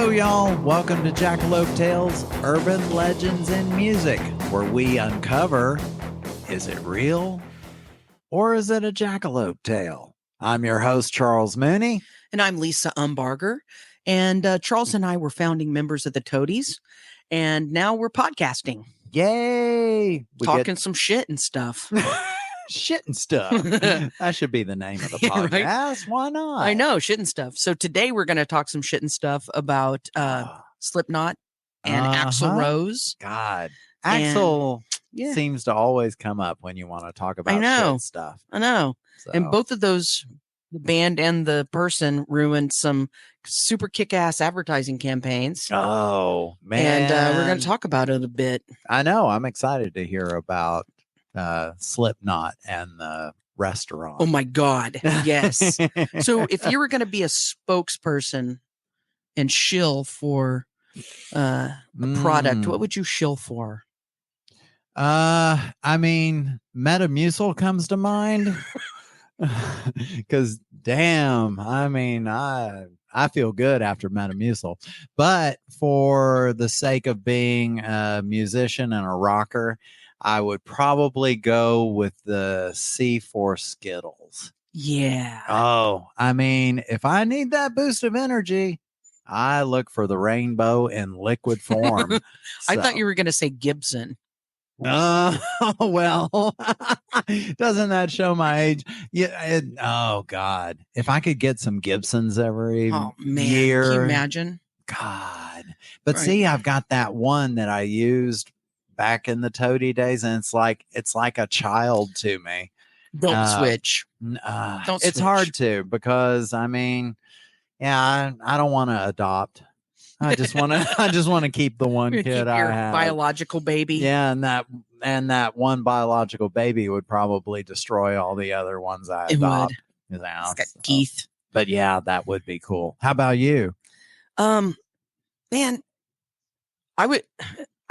Hello, y'all. Welcome to Jackalope Tales, Urban Legends in Music, where we uncover, is it real or is it a jackalope tale? I'm your host, Charles Mooney. And I'm Lisa Umbarger. And Charles and I were founding members of the Toadies. And now we're podcasting. Yay! Talking some shit and stuff. Shit and stuff. That should be the name of the podcast. Right? Why not? I know, shit and stuff. So today we're going to talk some shit and stuff about Slipknot and Axl Rose. God. Axl seems to always come up when you want to talk about shit stuff. I know. So. And both of those, the band and the person, ruined some super kick-ass advertising campaigns. Oh, man. And we're going to talk about it a bit. I know. I'm excited to hear about Slipknot and the restaurant. Oh my God. Yes. So if you were going to be a spokesperson and shill for a product, what would you shill for? I mean, Metamucil comes to mind. Because damn, I mean, I feel good after Metamucil, but for the sake of being a musician and a rocker, I would probably go with the C4 Skittles. Yeah. Oh, I mean, if I need that boost of energy, I look for the rainbow in liquid form. I thought you were going to say Gibson. Well, doesn't that show my age? Yeah. Oh God, if I could get some Gibsons every year, can you imagine? God, but see, I've got that one that I used back in the Toady days, and it's like a child to me. Don't switch. Don't it's switch. hard to, because I mean, I don't want to adopt. I just want to keep the one kid I have. Biological baby. Yeah, and that one biological baby would probably destroy all the other ones I adopt. It's got teeth. But yeah, that would be cool. How about you? Man, I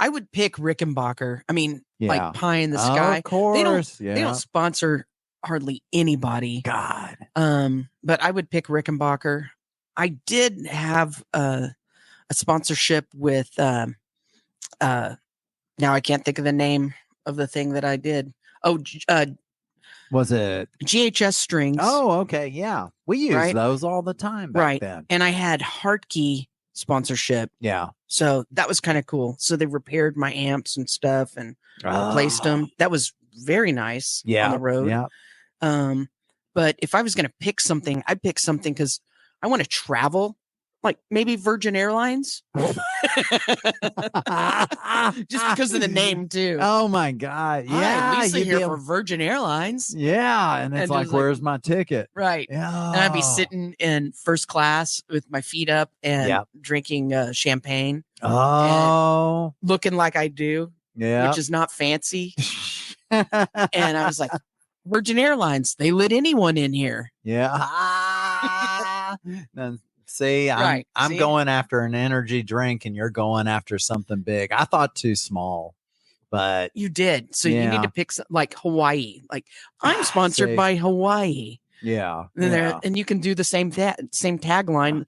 would pick Rickenbacker. I mean, like Pie in the Sky. Of course. They don't sponsor hardly anybody. God. But I would pick Rickenbacker. I did have a sponsorship with now I can't think of the name of the thing that I did. Was it GHS strings? Oh, okay. Yeah. We use those all the time back then. And I had Hartkey sponsorship. Yeah. So that was kind of cool. So they repaired my amps and stuff and replaced them. That was very nice on the road. Yeah. But if I was going to pick something, I'd pick something because I want to travel. Like maybe Virgin Airlines. Just because of the name too. Oh my God. Yeah. Lisa here for Virgin Airlines. Yeah. And it's like, where's my ticket? Right. Yeah. And I'd be sitting in first class with my feet up and drinking champagne. Oh. Looking like I do. Yeah. Which is not fancy. And I was like, Virgin Airlines, they let anyone in here. Yeah. See, I'm going after an energy drink and you're going after something big. I thought too small, but you did. So you need to pick like Hawaii. Like I'm sponsored by Hawaii. Yeah. And you can do the same same tagline.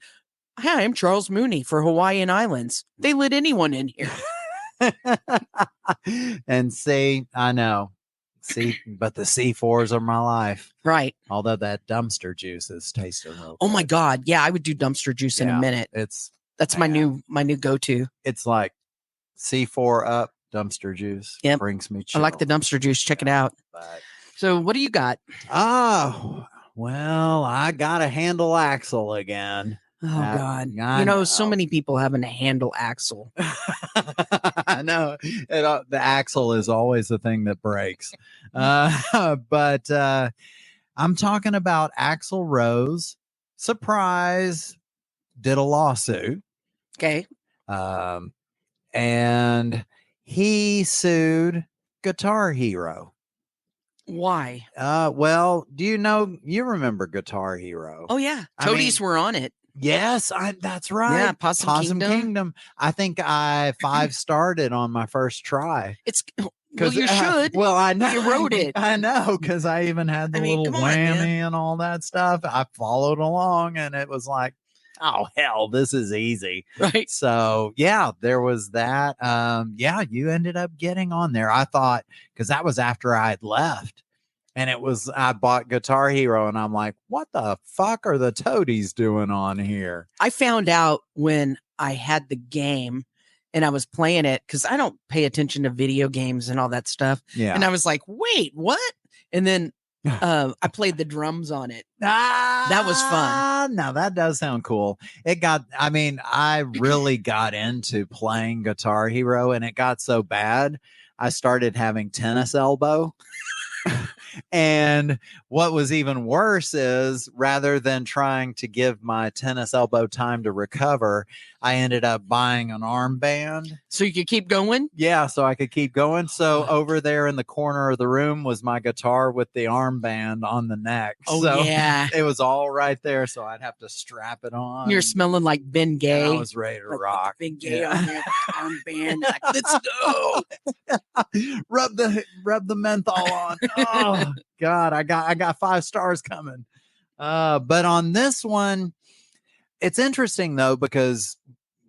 Hi, I'm Charles Mooney for Hawaiian Islands. They let anyone in here. And see, I know. See, but the C4s are my life. Right. Although that dumpster juice is tasting a little. Oh my God. Yeah, I would do dumpster juice in a minute. That's my new go-to. It's like C4 up dumpster juice. Yep. Brings me chill. I like the dumpster juice. Check it out. So what do you got? Oh, well, I got to handle Axl again. Oh God. I know so many people having to handle Axl. I know. The Axl is always the thing that breaks. But I'm talking about Axl Rose. Surprise, did a lawsuit. Okay. And he sued Guitar Hero. Why? Well, you remember Guitar Hero? Oh yeah. Toadies were on it. Yes, that's right. Yeah, Possum Kingdom. I think I 5-starred it on my first try. Well, you should. Well, I know. You wrote it. I know, because I even had the little whammy and all that stuff. I followed along, and it was like, oh, hell, this is easy. Right. So, yeah, there was that. Yeah, you ended up getting on there. I thought, because that was after I had left. And I bought Guitar Hero, and I'm like, what the fuck are the toadies doing on here? I found out when I had the game and I was playing it, because I don't pay attention to video games and all that stuff. Yeah. And I was like, wait, what? And then I played the drums on it. That was fun. No, that does sound cool. I really got into playing Guitar Hero, and it got so bad, I started having tennis elbow. And what was even worse is, rather than trying to give my tennis elbow time to recover, I ended up buying an armband. So you could keep going? Yeah, so I could keep going. So over there in the corner of the room was my guitar with the armband on the neck. Oh, so yeah. It was all right there, so I'd have to strap it on. You're smelling like Ben Gay. I was ready to rock. Ben Gay on that armband. Like, let's go. Rub the menthol on. Oh God, I got 5 stars coming. But on this one, it's interesting though, because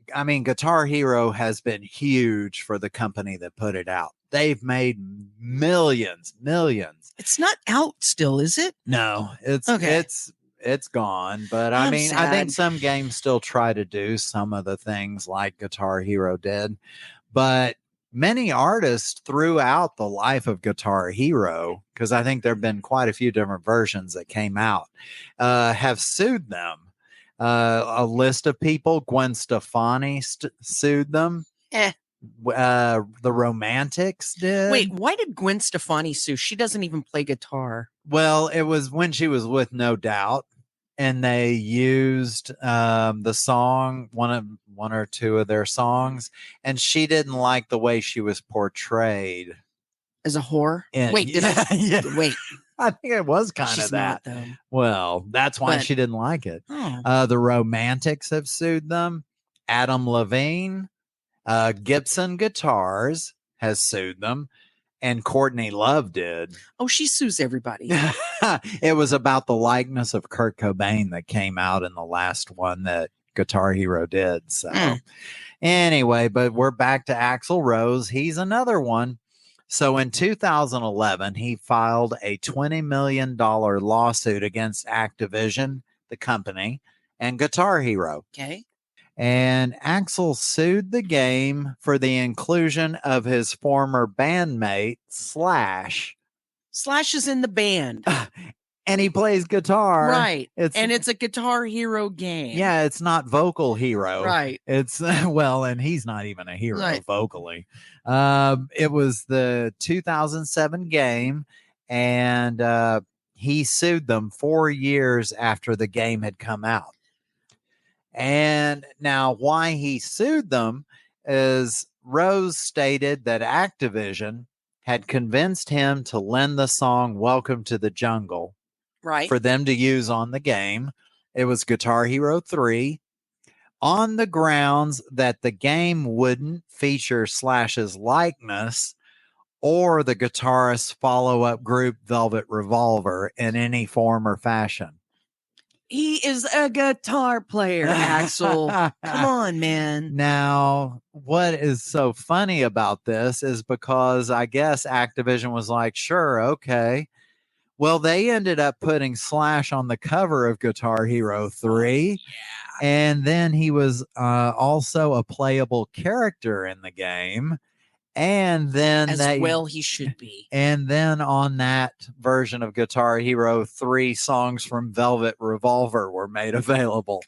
Guitar Hero has been huge for the company that put it out. They've made millions. It's not out still, is it? No, it's gone. But I think some games still try to do some of the things like Guitar Hero did. But many artists throughout the life of Guitar Hero, because I think there have been quite a few different versions that came out, have sued them. A list of people: Gwen Stefani sued them. The Romantics did. Wait, why did Gwen Stefani sue? She doesn't even play guitar. Well, it was when she was with No Doubt, and they used the song, one or two of their songs, and she didn't like the way she was portrayed as a whore. Wait, wait. I think it was kind of that. Well, that's why she didn't like it. The Romantics have sued them. Adam Levine, Gibson Guitars has sued them, and Courtney Love did. Oh, she sues everybody. It was about the likeness of Kurt Cobain that came out in the last one that Guitar Hero did. So anyway, but we're back to Axl Rose. He's another one. So in 2011, he filed a $20 million lawsuit against Activision, the company, and Guitar Hero. Okay. And Axl sued the game for the inclusion of his former bandmate, Slash. Slash is in the band. And he plays guitar. Right. And it's a Guitar Hero game. Yeah, it's not Vocal Hero. Right. It's, and he's not even a hero vocally. It was the 2007 game, and he sued them 4 years after the game had come out. And now why he sued them is Rose stated that Activision had convinced him to lend the song Welcome to the Jungle for them to use on the game. It was Guitar Hero 3, on the grounds that the game wouldn't feature Slash's likeness or the guitarist's follow-up group Velvet Revolver in any form or fashion. He is a guitar player, Axl. Come on, man. Now, what is so funny about this is because I guess Activision was like, sure, okay. Well, they ended up putting Slash on the cover of Guitar Hero 3. Yeah. And then he was also a playable character in the game. And then he should be. And then on that version of Guitar Hero, 3 songs from Velvet Revolver were made available.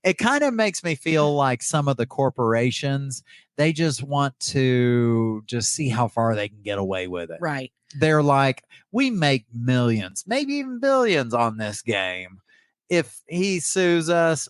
It kind of makes me feel like some of the corporations, they just want to just see how far they can get away with it. Right. They're like, we make millions, maybe even billions on this game. If he sues us,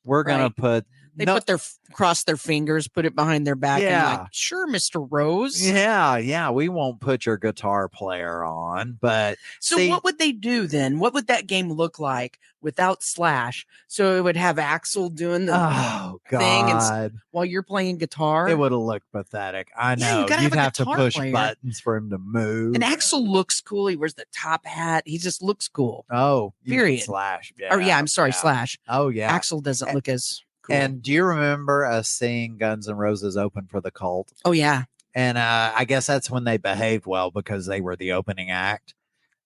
we're going to put They cross their fingers, put it behind their back, and Yeah. like, sure, Mr. Rose. Yeah, we won't put your guitar player on, but So what would they do then? What would that game look like without Slash? So it would have Axl doing the thing and while you're playing guitar. It would have looked pathetic. I know. You'd have to push buttons for him to move. And Axl looks cool. He wears the top hat. He just looks cool. Oh, period. Slash. Yeah. Oh yeah, I'm sorry, Slash. Oh yeah. Axl doesn't look as cool. And do you remember us seeing Guns N' Roses open for the Cult? Oh yeah. And I guess that's when they behaved well because they were the opening act.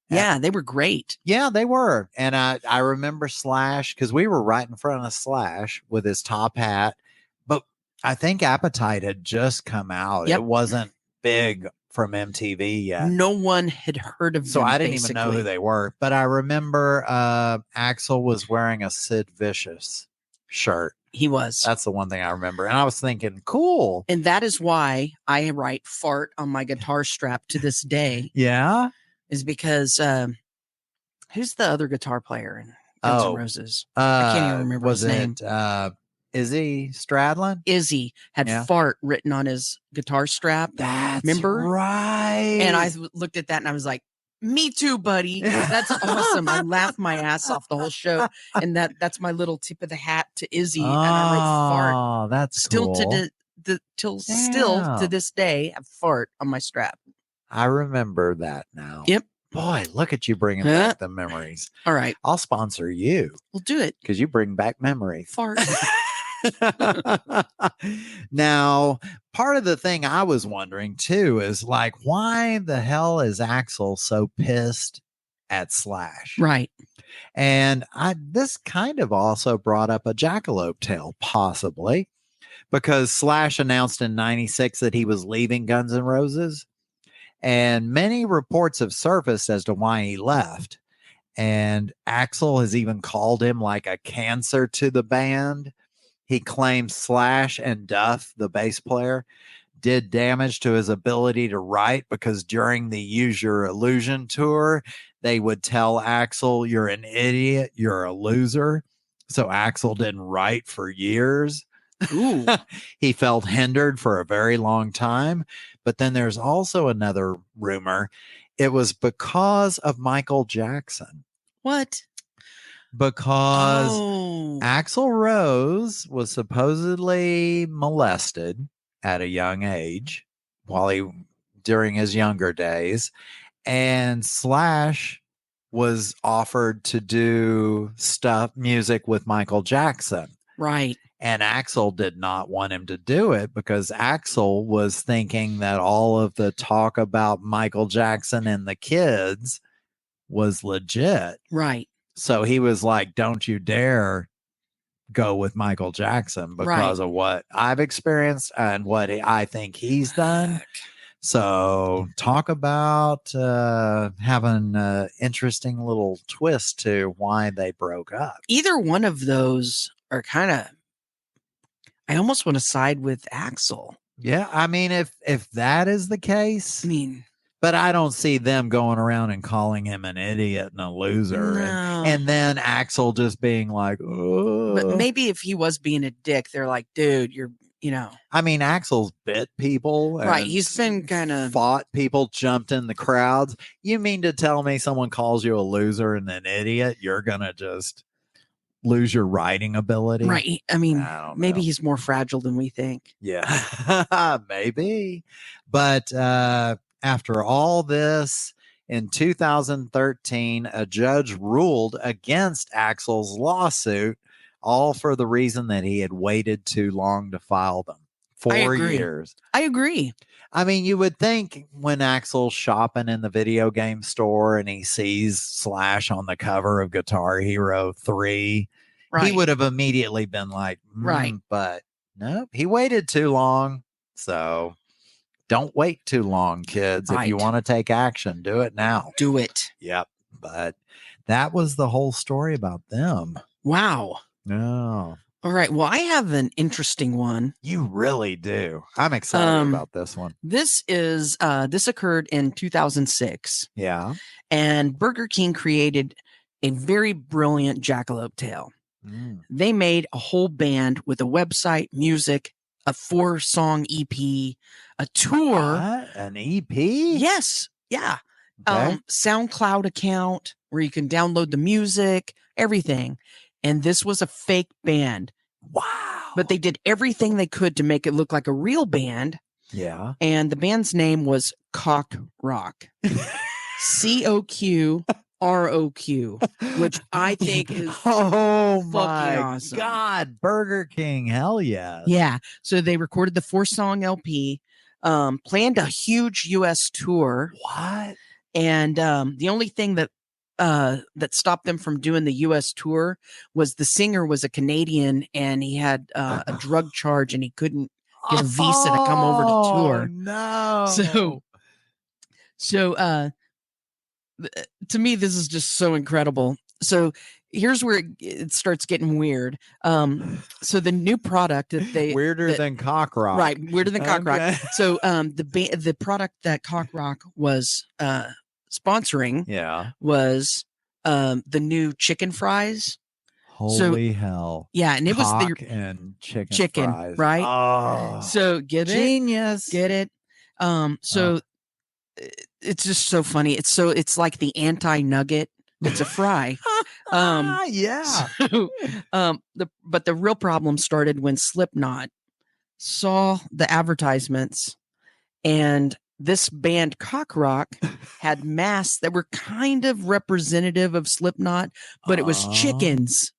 Yeah, they were great. Yeah, they were. And I remember Slash because we were right in front of Slash with his top hat. But I think Appetite had just come out. Yep. It wasn't big from MTV yet. No one had heard of them. So I didn't even know who they were. But I remember Axl was wearing a Sid Vicious shirt. He was. That's the one thing I remember. And I was thinking, cool. And that is why I write fart on my guitar strap to this day. Yeah. Is because who's the other guitar player in Guns N' Roses? I can't even remember his name. Izzy Stradlin? Izzy had fart written on his guitar strap. That's remember? Right. And I looked at that and I was like, me too, buddy. That's awesome. I laughed my ass off the whole show. And that's my little tip of the hat to Izzy. And I wrote fart. Oh, that's still cool. Still to this day, have fart on my strap. I remember that now. Yep. Boy, look at you bringing back the memories. All right. I'll sponsor you. We'll do it. Because you bring back memories. Fart. Now, part of the thing I was wondering too is like, why the hell is Axl so pissed at Slash? Right. And this kind of also brought up a Jackalope tale, possibly, because Slash announced in '96 that he was leaving Guns N' Roses. And many reports have surfaced as to why he left. And Axl has even called him like a cancer to the band. He claims Slash and Duff, the bass player, did damage to his ability to write because during the Use Your Illusion tour, they would tell Axl, you're an idiot, you're a loser. So Axl didn't write for years. Ooh. He felt hindered for a very long time. But then there's also another rumor. It was because of Michael Jackson. What? Because Axl Rose was supposedly molested at a young age during his younger days. And Slash was offered to do music with Michael Jackson. Right. And Axl did not want him to do it because Axl was thinking that all of the talk about Michael Jackson and the kids was legit. Right. So he was like, don't you dare go with Michael Jackson because of what I've experienced and what I think he's done. So talk about having an interesting little twist to why they broke up. Either one of those are kind of, I almost want to side with Axl. Yeah, I mean, if that is the case, but I don't see them going around and calling him an idiot and a loser, and then Axl just being like, oh. But maybe if he was being a dick, they're like, dude, I mean, Axl's bit people, right? He's been kind of fought people, jumped in the crowds. You mean to tell me someone calls you a loser and an idiot, you're gonna just lose your writing ability? Right. I mean, maybe he's more fragile than we think. Yeah, maybe. But after all this, in 2013, a judge ruled against Axl's lawsuit, all for the reason that he had waited too long to file them. 4 years. I agree. I mean, you would think when Axl's shopping in the video game store and he sees Slash on the cover of Guitar Hero 3, he would have immediately been like, right. But no, he waited too long. So don't wait too long, kids. If you want to take action, do it now. Do it. Yep. But that was the whole story about them. Wow. No. All right. Well, I have an interesting one. You really do. I'm excited about this one. This occurred in 2006. Yeah. And Burger King created a very brilliant Jackalope tale. They made a whole band with a website, music, a 4-song EP, a tour. What? An EP? Yes. Yeah. Okay. SoundCloud account where you can download the music, everything. And this was a fake band. Wow. But they did everything they could to make it look like a real band. Yeah. And the band's name was Cock Rock. COQROQ, which I think is fucking awesome. God, Burger King, hell yeah. Yeah. So they recorded the 4-song LP, planned a huge US tour. What? And the only thing that stopped them from doing the US tour was the singer was a Canadian and he had a drug charge and he couldn't get a visa to come over to tour. No. So to me, this is just so incredible. So here's where it starts getting weird. So the new product that they weirder than Cock Rock, right? Weirder than Cock Rock. So the product that Cock Rock was sponsoring, was the new chicken fries. Holy hell! Yeah, and it was the and chicken fries. Right? Oh, so genius. Get it? So it's just so funny. It's like the anti-nugget. It's a fry. Yeah. So, but the real problem started when Slipknot saw the advertisements, and this band Cock Rock had masks that were kind of representative of Slipknot, but it was chickens.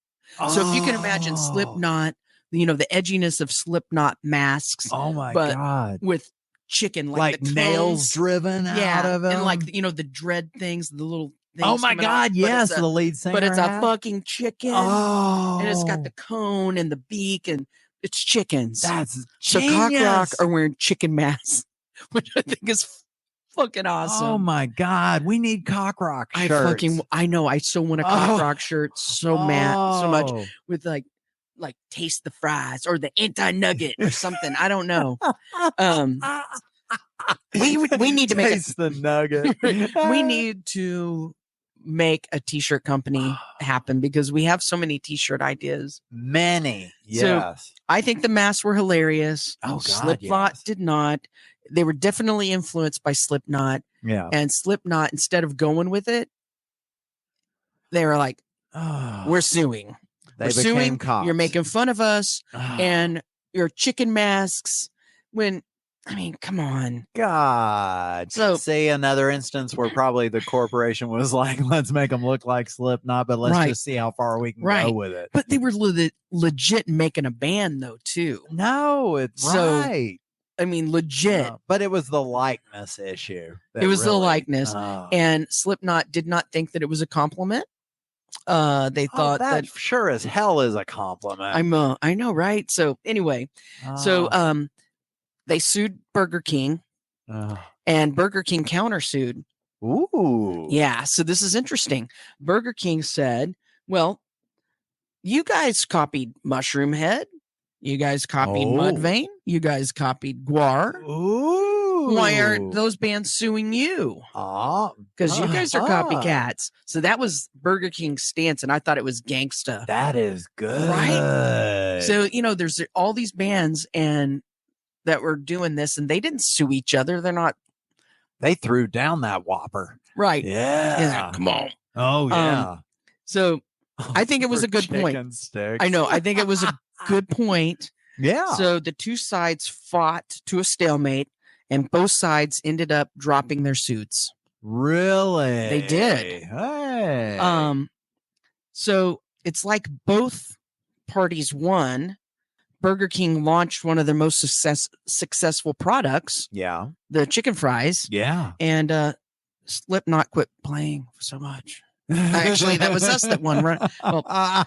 So if you can imagine Slipknot, the edginess of Slipknot masks. Oh my God. With chicken, like the nails driven out of them. And like, the dread things, the little things. Oh my God. Yes. The lead singer. But it's a fucking chicken. Oh. And it's got the cone and the beak and it's chickens. That's so genius. Cock Rock are wearing chicken masks, which I think is fucking awesome. Oh my God. We need Cock Rock shirts. I know. I so want a Cock Rock shirt so much with like taste the fries or the anti-nugget or something. I don't know. We need to make taste the nugget. We need to make a t-shirt company happen because we have so many t-shirt ideas. Many. Yes. So I think the masks were hilarious. Oh God, Slipknot did not. They were definitely influenced by Slipknot. Yeah. And Slipknot, instead of going with it, they were like, we're suing. They we're suing. Cops. You're making fun of us and your chicken masks. Come on. God. So say another instance where probably the corporation was like, let's make them look like Slipknot, but let's just see how far we can go with it. But they were legit making a band though, too. No, it's right. Legit. But it was the likeness issue. It was the likeness. And Slipknot did not think that it was a compliment. They thought that sure as hell is a compliment. I know, right? So anyway, they sued Burger King, and Burger King countersued. Ooh. Yeah. So this is interesting. Burger King said, well, you guys copied Mushroom Head. You guys copied Mudvayne. You guys copied Guar. Ooh. Why aren't those bands suing you? Because you guys are copycats. So that was Burger King's stance, and I thought it was gangsta. That is good. Right? So, there's all these bands that were doing this, and they didn't sue each other. They threw down that whopper. Right. Yeah. Come on. Oh, yeah. So I think it was a good point. Sticks. I know. I think it was a good point. Yeah. So the two sides fought to a stalemate, and both sides ended up dropping their suits. Really? They did. Hey. So it's like both parties won. Burger King launched one of their most successful products. Yeah. The chicken fries. Yeah. And Slipknot quit playing so much. Actually, that was us that won, right? Well,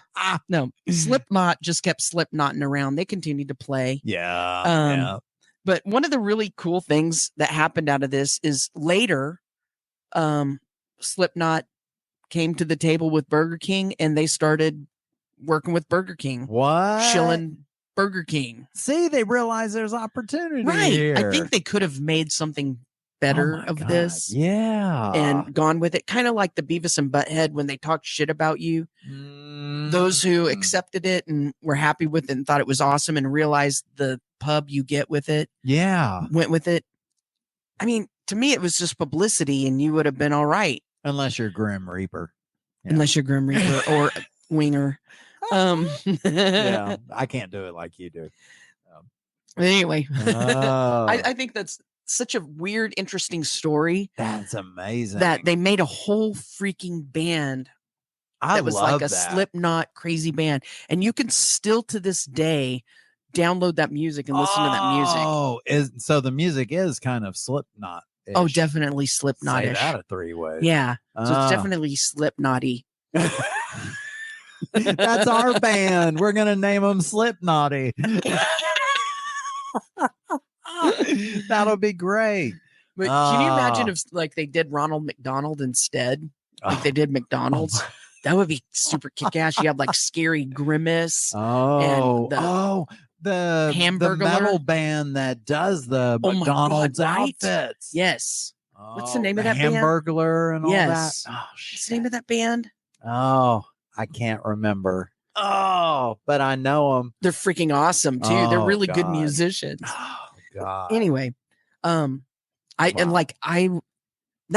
no, Slipknot just kept Slipknotting around. They continued to play. Yeah. But one of the really cool things that happened out of this is later, Slipknot came to the table with Burger King and they started working with Burger King. What? Shilling Burger King. See, they realize there's opportunity here. I think they could have made something better of this. Yeah. And gone with it. Kind of like the Beavis and Butthead when they talked shit about you. those who accepted it and were happy with it and thought it was awesome and realized the pub you get with it. Yeah. Went with it. I mean, to me, it was just publicity and you would have been all right. Unless you're Grim Reaper. Yeah. Unless you're Grim Reaper or Winger. Yeah, I can't do it like you do. Anyway, Oh. I think that's such a weird, interesting story. That's amazing. That they made a whole freaking band that was like a Slipknot crazy band. And you can still to this day download that music and listen to that music. Oh, so the music is kind of Slipknot. Oh, definitely Slipknot-ish. Say that a 3 ways. Yeah. So it's definitely Slipknot-y. That's our band. We're going to name them Slipknot-y. That'll be great. But can you imagine if like they did Ronald McDonald instead? Like they did McDonald's? That would be super kick-ass. You have like Scary Grimace. The Hamburglar. The metal band that does the McDonald's outfits. Yes. What's the name of that Hamburglar and all that? Yes. What's the name of that band? Oh, I can't remember. Oh, but I know them. They're freaking awesome too. They're really good musicians. Oh God. Anyway, that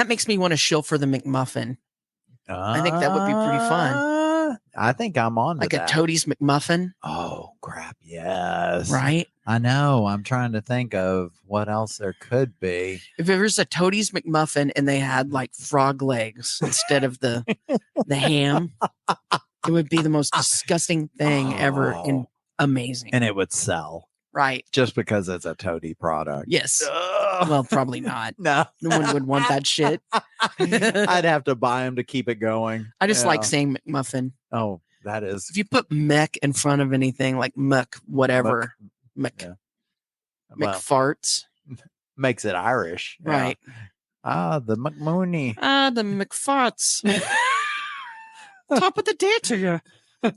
makes me want to shill for the McMuffin. I think that would be pretty fun. I think I'm on to like that. A Toadie's McMuffin. Oh crap! Yes. Right. I know. I'm trying to think of what else there could be. If it was a Toadie's McMuffin and they had like frog legs instead of the ham, it would be the most disgusting thing ever and amazing. And it would sell. Right. Just because it's a Toadie product. Yes. Well, probably not. No. No one would want that shit. I'd have to buy them to keep it going. I just like saying McMuffin. Oh, that is. If you put mech in front of anything like muck, whatever, McFarts. Makes it Irish. Right. The McMooney. The McFarts. Top of the day to you.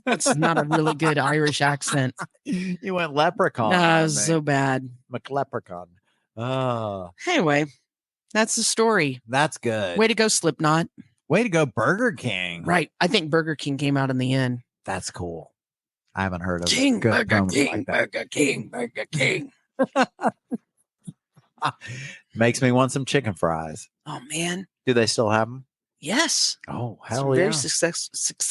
That's not a really good Irish accent. You went leprechaun. Nah, it was so bad. McLeprechaun. Oh. Anyway, that's the story. That's good. Way to go, Slipknot. Way to go, Burger King. Right. I think Burger King came out in the end. That's cool. I haven't heard of King, good Burger King, like that. Burger King, Burger King. Makes me want some chicken fries. Oh, man. Do they still have them? Yes. Oh, hell it's yeah.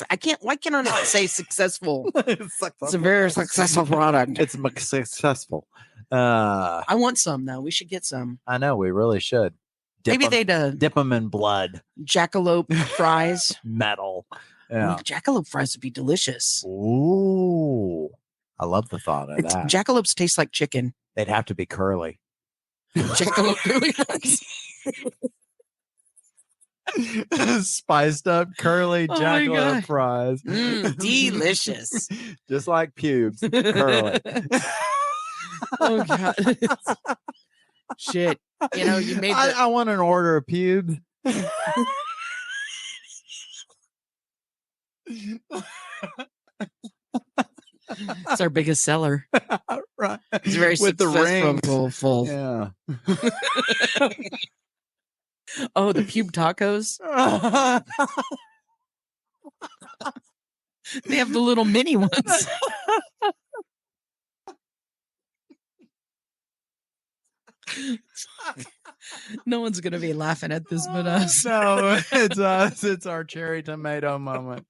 Very why can't I not say successful? It's a very successful product. It's successful. I want some though. We should get some. I know we really should. Maybe they'd dip them in blood. Jackalope fries. Metal. Yeah. Jackalope fries would be delicious. Ooh. I love the thought of that. Jackalopes taste like chicken. They'd have to be curly. Jackalope curly fries. Spiced up curly jackalope fries. Delicious. Just like pubes. Curly. Oh God. Shit. You know, you made I want an order of pubes. It's our biggest seller. Right. It's very with the rings. Full. Yeah. Oh, the pube tacos. They have the little mini ones. No one's gonna be laughing at this but us. No, it's us. It's our cherry tomato moment.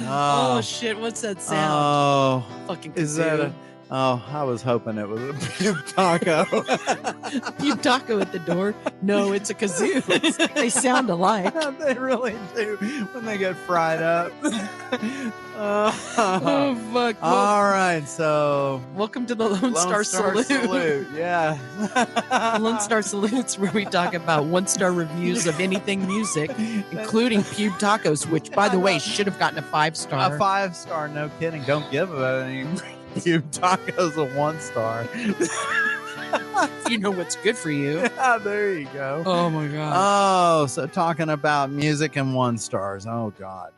Oh shit! What's that sound? Oh, fucking Kazoo. Is that I was hoping it was a pube taco. Pube taco at the door? No, it's a kazoo. They sound alike. They really do when they get fried up. Oh fuck! All right, so welcome to the Lone Star Salute. Yeah, Lone Star Salutes, where we talk about 1-star reviews of anything music, including pube tacos, which, by the way, should have gotten a 5-star. A 5-star, no kidding. Don't give it any pube tacos a 1-star. You know what's good for you. Yeah, there you go. Oh my god. Oh, so talking about music and 1-stars. Oh god.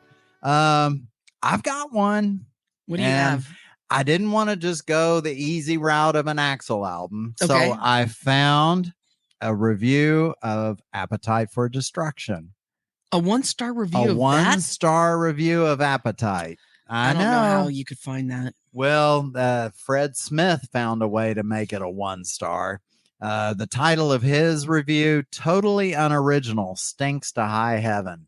I've got one. What do you have? I didn't want to just go the easy route of an Axl album. Okay. So I found a review of Appetite for Destruction. A 1-star review A of that? 1-star review of Appetite. I don't know how you could find that. Well, Fred Smith found a way to make it a 1-star. The title of his review, totally unoriginal, stinks to high heaven.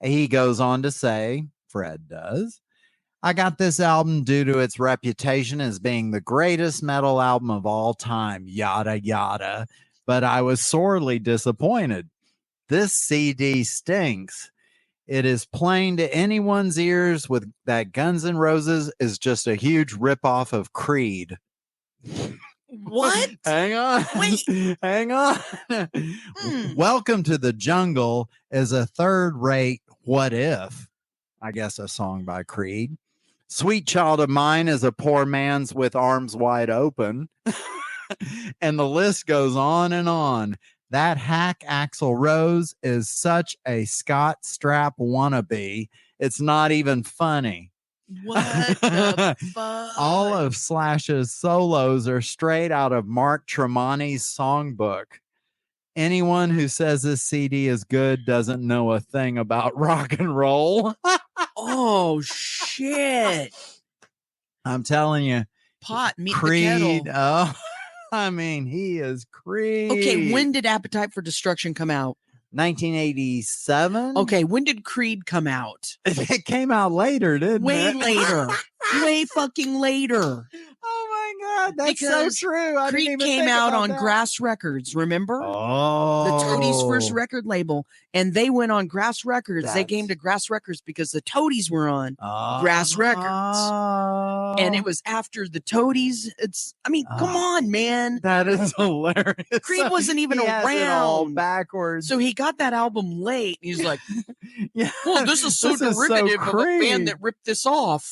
He goes on to say, Fred does, I got this album due to its reputation as being the greatest metal album of all time, yada, yada. But I was sorely disappointed. This CD stinks. It is plain to anyone's ears with that Guns N' Roses is just a huge ripoff of Creed. What? Hang on. Wait. Hang on. Welcome to the Jungle is a third-rate What If, I guess a song by Creed. Sweet Child of Mine is a poor man's With Arms Wide Open. And the list goes on and on. That hack Axl Rose is such a Scott Strapp wannabe. It's not even funny. What the fuck? All of Slash's solos are straight out of Mark Tremonti's songbook. Anyone who says this CD is good doesn't know a thing about rock and roll. Oh, shit. I'm telling you. Pot, meet Creed, the kettle. Oh, I mean, he is Creed. Okay, when did Appetite for Destruction come out? 1987. Okay, when did Creed come out? It came out later, didn't Way it? later. Way fucking later. Oh my God, that's Because so true. I Creed didn't even came think out about on that. Grass Records, remember? Oh, The Toadies' first record label. And they went on Grass Records. They came to Grass Records because the Toadies were on Grass Records. And it was after the Toadies. Come on, man. That is hilarious. Creed wasn't even He has it all around. backwards. So he got that album late. He's like, yeah, well, this is so derivative of a band that ripped this off.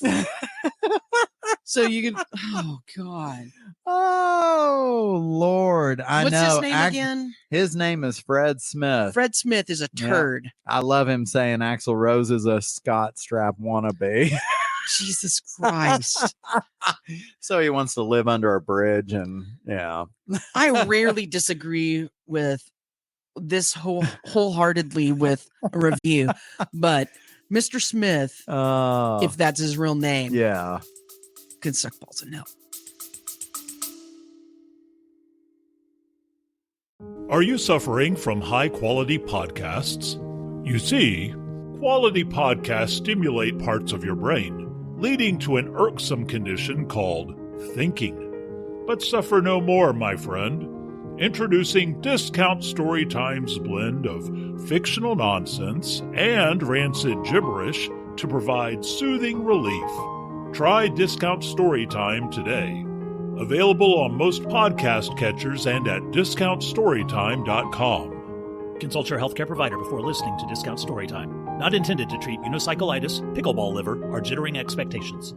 So you can, oh God. Oh Lord. What's his name again? His name is Fred Smith. Fred Smith is a turd. Yeah. I love him saying Axl Rose is a Scott Strapp wannabe. Jesus Christ. So he wants to live under a bridge and yeah. I rarely disagree with this wholeheartedly with a review, but Mr. Smith, if that's his real name, yeah, can suck balls and no. Are you suffering from high-quality podcasts? You see, quality podcasts stimulate parts of your brain, leading to an irksome condition called thinking. But suffer no more, my friend. Introducing Discount Storytime's blend of fictional nonsense and rancid gibberish to provide soothing relief. Try Discount Storytime today. Available on most podcast catchers and at discountstorytime.com. Consult your healthcare provider before listening to Discount Storytime. Not intended to treat unicyclitis, pickleball liver, or jittering expectations.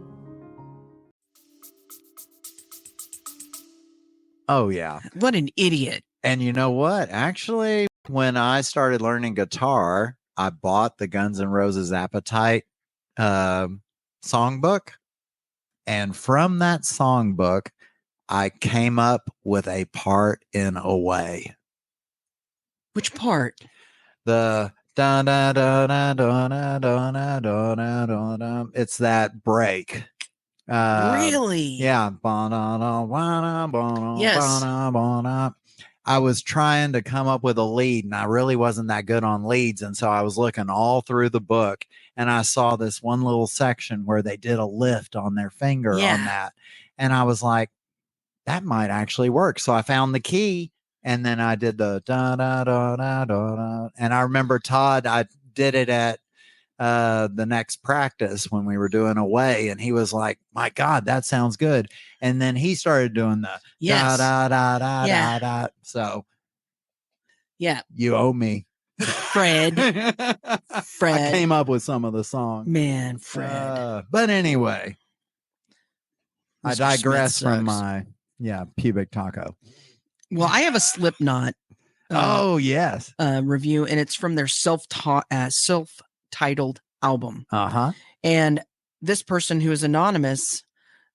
Oh, yeah. What an idiot. And you know what? Actually, when I started learning guitar, I bought the Guns N' Roses Appetite songbook. And from that songbook, I came up with a part in Away. Which part? The da da da da da da da da da da da. It's that break. Really? Yeah. Yes. I was trying to come up with a lead and I really wasn't that good on leads. And so I was looking all through the book and I saw this one little section where they did a lift on their finger on that. And I was like, that might actually work. So I found the key and then I did the da da da da da da. And I remember Todd, I did it at the next practice when we were doing Away, and he was like, my God, that sounds good. And then he started doing the da da da da da da. So yeah, you owe me. Fred. I came up with some of the songs. Man, Fred. But anyway, Mr. I digress from my pubic taco. Well, I have a Slipknot yes review, and it's from their self-titled album. And this person who is anonymous,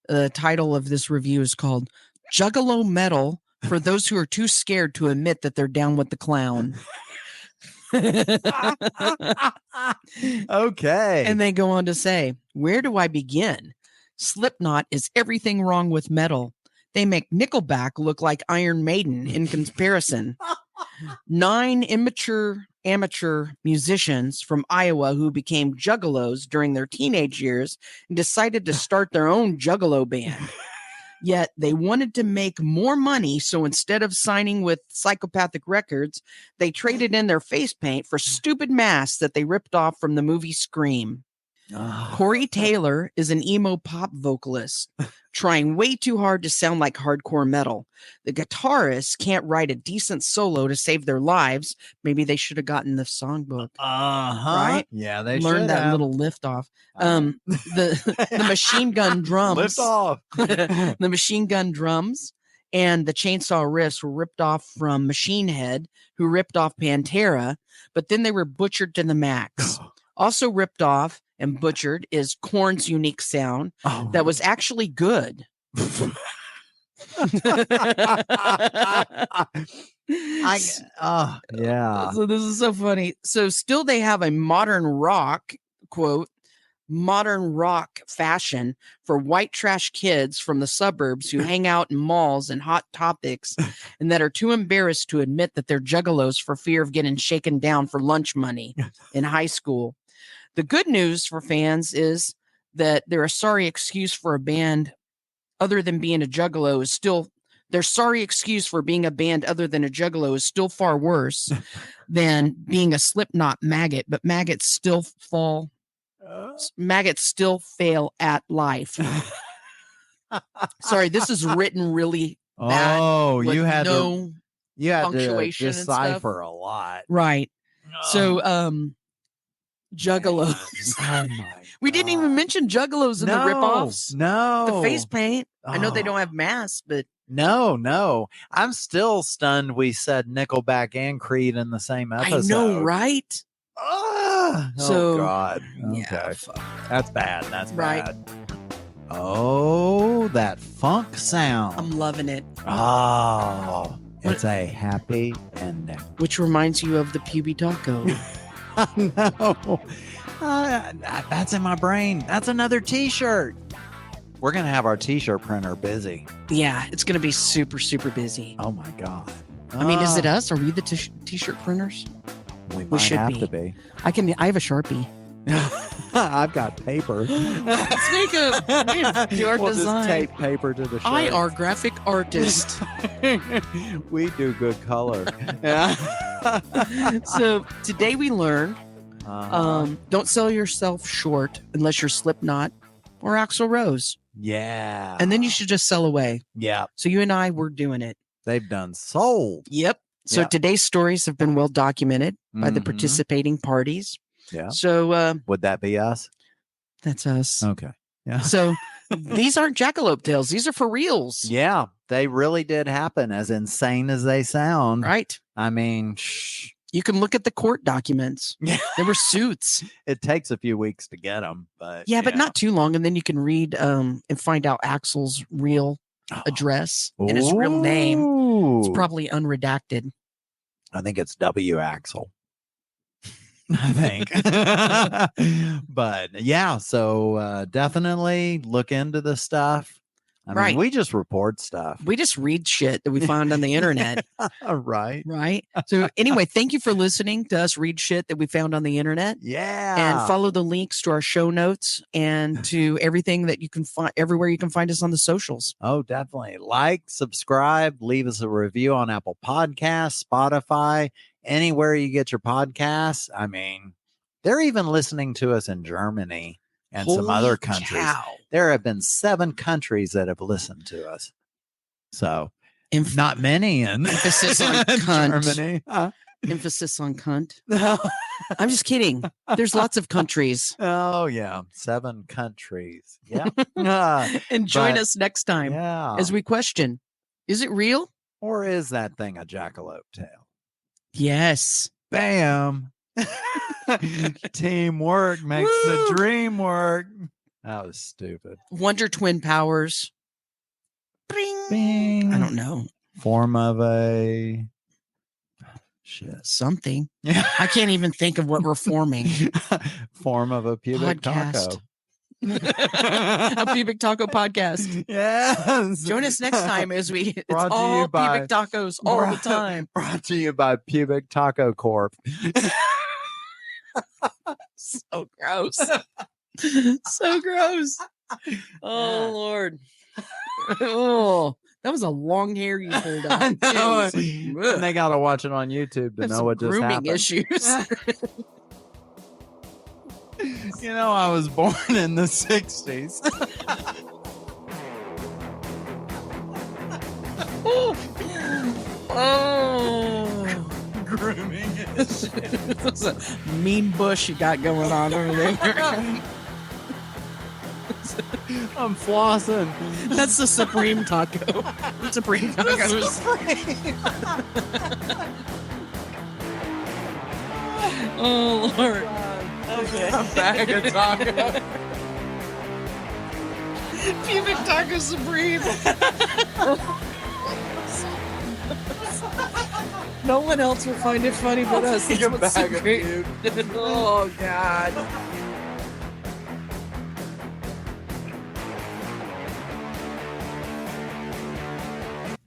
the title of this review is called Juggalo Metal for those who are too scared to admit that they're down with the clown. Okay. And they go on to say, where do I begin? Slipknot is everything wrong with metal. They make Nickelback look like Iron Maiden in comparison. 9 amateur musicians from Iowa who became juggalos during their teenage years and decided to start their own juggalo band. Yet they wanted to make more money, so instead of signing with Psychopathic Records, they traded in their face paint for stupid masks that they ripped off from the movie Scream. Corey Taylor is an emo pop vocalist, trying way too hard to sound like hardcore metal. The guitarists can't write a decent solo to save their lives. Maybe they should have gotten the songbook. Right? Yeah, they learned should that have. little lift off. The machine gun drums. Lift off. The machine gun drums and the chainsaw riffs were ripped off from Machine Head, who ripped off Pantera, but then they were butchered to the max. Also ripped off and butchered is Korn's unique sound that was actually good. Yeah. So this is so funny. So still they have a modern rock, quote, modern rock fashion for white trash kids from the suburbs who hang out in malls and hot topics and that are too embarrassed to admit that they're juggalos for fear of getting shaken down for lunch money in high school. The good news for fans is that they're a sorry excuse for a band other than being a juggalo is still their sorry excuse for being a band other than a juggalo is still far worse than being a Slipknot maggot, but maggots still fail at life. Sorry, this is written really bad. Oh, with you had no to punctuation and stuff. decipher a lot. Right. So juggalos. Oh my We didn't even mention juggalos in the ripoffs. No. The face paint. I know they Oh. don't have masks, but No. I'm still stunned we said Nickelback and Creed in the same episode. I know, right? So, God. yeah, Okay. fuck. That's bad. That's Right. bad. Oh, that funk sound. I'm loving it. Oh, it's a happy ending. Which reminds you of the Puby Taco. No. That's in my brain. That's another t-shirt. We're going to have our t-shirt printer busy. Yeah, it's going to be super, super busy. Oh my God. I mean, is it us? Are we the t-shirt printers? We might should have be. to be. I have a Sharpie. I've got paper. Let's make do our We'll design. just tape paper to the shirt. I are graphic artist. We do good color. Yeah. So today we learned Uh-huh. don't sell yourself short unless you're Slipknot or Axl Rose. Yeah. And then you should just sell away. Yeah. So you and I were doing it. They've done sold. Yep. So Yep. today's stories have been well documented by the Mhm. participating parties. Yeah. So Would that be us? that's us. Okay. Yeah. So these aren't Jackalope tales. These are for reals. Yeah. They really did happen, as insane as they sound. Right. I mean, You can look at the court documents. Yeah. There were suits. It takes a few weeks to get them, but Yeah, but not too long. And then you can read and find out Axl's real address and his real name. It's Ooh. probably unredacted. I think it's W. Axel. I think. But yeah, so definitely look into the stuff. I Right. mean, we just report stuff. We just read shit that we found on the internet. Right. Right. So anyway, thank you for listening to us read shit that we found on the internet. Yeah. And follow the links to our show notes and to everything that you can find everywhere you can find us on the socials. Oh, definitely. Like, subscribe, leave us a review on Apple Podcasts, Spotify, anywhere you get your podcasts. I mean, they're even listening to us in Germany and some Holy other countries. cow. There have been 7 countries that have listened to us. So Emph- not many in Emphasis on cunt. Germany. Emphasis on cunt. I'm just kidding. There's lots of countries. Oh, yeah. 7 countries. Yeah. Uh, And join But- us next time yeah. as we question, is it real? Or is that thing a jackalope tail? Yes. Bam. Teamwork makes the Woo! dream work. That was stupid. Wonder Twin Powers. Bing. Bing. I don't know. Form of a Shit. Something. Yeah. I can't even think of what we're forming. Form of a pubic Podcast. taco. A pubic taco podcast. Yes. Join us next time as it's Brought to all you by- pubic tacos all the time. Brought to you by Pubic Taco Corp. So gross. So gross. Oh Lord. Oh, that was a long hair you pulled out. I know. It was And like, ugh. they got to watch it on YouTube to Have know some what just grooming happened. issues. You know, I was born in the 60s. Oh. Grooming That's a mean bush you got going on over there. I'm flossing. That's the Supreme Taco. Supreme Tacos. Oh Lord. Okay. A bag of tacos. Pubic Taco Supreme. No one else will find it funny but us. Take a That's what's bag so of great. puke. Oh God.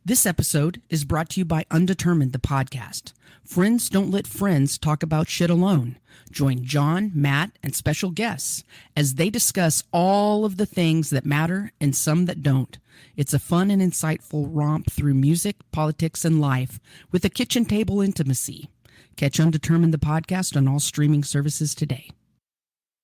This episode is brought to you by Undetermined, the podcast. Friends don't let friends talk about shit alone. Join John, Matt, and special guests as they discuss all of the things that matter and some that don't. It's a fun and insightful romp through music, politics, and life with a kitchen table intimacy. Catch Undetermined, the podcast on all streaming services today.